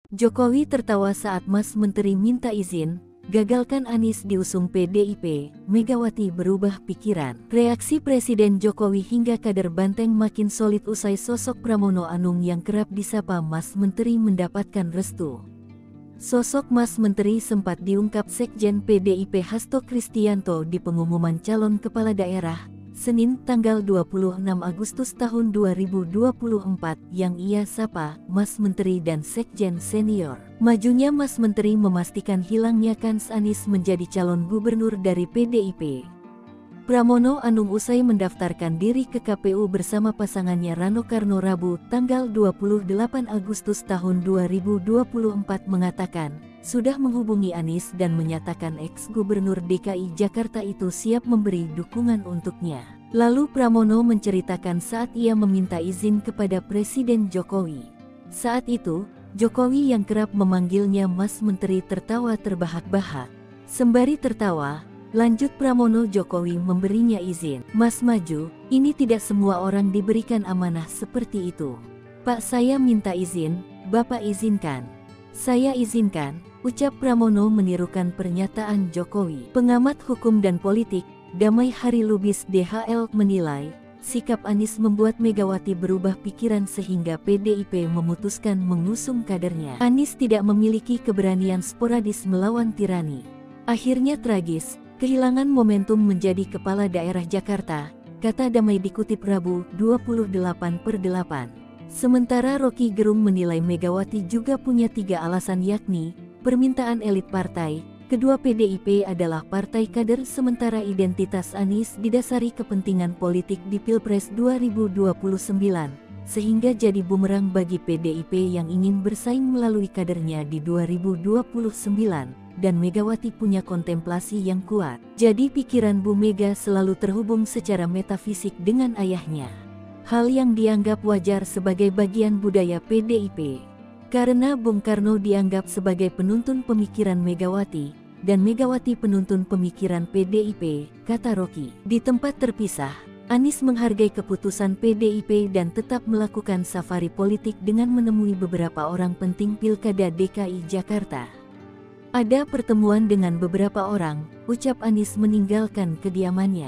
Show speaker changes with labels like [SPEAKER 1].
[SPEAKER 1] Jokowi tertawa saat Mas Menteri minta izin, gagalkan Anies diusung PDIP, Megawati berubah pikiran. Reaksi Presiden Jokowi hingga kader Banteng makin solid usai sosok Pramono Anung yang kerap disapa Mas Menteri mendapatkan restu. Sosok Mas Menteri sempat diungkap Sekjen PDIP Hasto Kristianto di pengumuman calon kepala daerah, Senin tanggal 26 Agustus tahun 2024 yang ia sapa Mas Menteri dan Sekjen Senior. Majunya Mas Menteri memastikan hilangnya kans Anies menjadi calon gubernur dari PDIP. Pramono Anung usai mendaftarkan diri ke KPU bersama pasangannya Rano Karno Rabu tanggal 28 Agustus tahun 2024 mengatakan, sudah menghubungi Anies dan menyatakan ex-gubernur DKI Jakarta itu siap memberi dukungan untuknya. Lalu Pramono menceritakan saat ia meminta izin kepada Presiden Jokowi. Saat itu, Jokowi yang kerap memanggilnya Mas Menteri tertawa terbahak-bahak. Sembari tertawa, lanjut Pramono, Jokowi memberinya izin. Mas maju, ini tidak semua orang diberikan amanah seperti itu. Pak, saya minta izin, Bapak izinkan. Saya izinkan, ucap Pramono menirukan pernyataan Jokowi. Pengamat hukum dan politik, Damai Hari Lubis DHL menilai, sikap Anies membuat Megawati berubah pikiran sehingga PDIP memutuskan mengusung kadernya. Anies tidak memiliki keberanian sporadis melawan tirani. Akhirnya tragis, kehilangan momentum menjadi kepala daerah Jakarta, kata Damai dikutip Rabu 28/8. Sementara Rocky Gerung menilai Megawati juga punya 3 alasan, yakni permintaan elit partai, kedua PDIP adalah partai kader sementara identitas Anies didasari kepentingan politik di Pilpres 2029, sehingga jadi bumerang bagi PDIP yang ingin bersaing melalui kadernya di 2029, dan Megawati punya kontemplasi yang kuat. Jadi pikiran Bu Mega selalu terhubung secara metafisik dengan ayahnya. Hal yang dianggap wajar sebagai bagian budaya PDIP. Karena Bung Karno dianggap sebagai penuntun pemikiran Megawati, dan Megawati penuntun pemikiran PDIP, kata Rocky. Di tempat terpisah, Anies menghargai keputusan PDIP dan tetap melakukan safari politik dengan menemui beberapa orang penting Pilkada DKI Jakarta. Ada pertemuan dengan beberapa orang, ucap Anies meninggalkan kediamannya.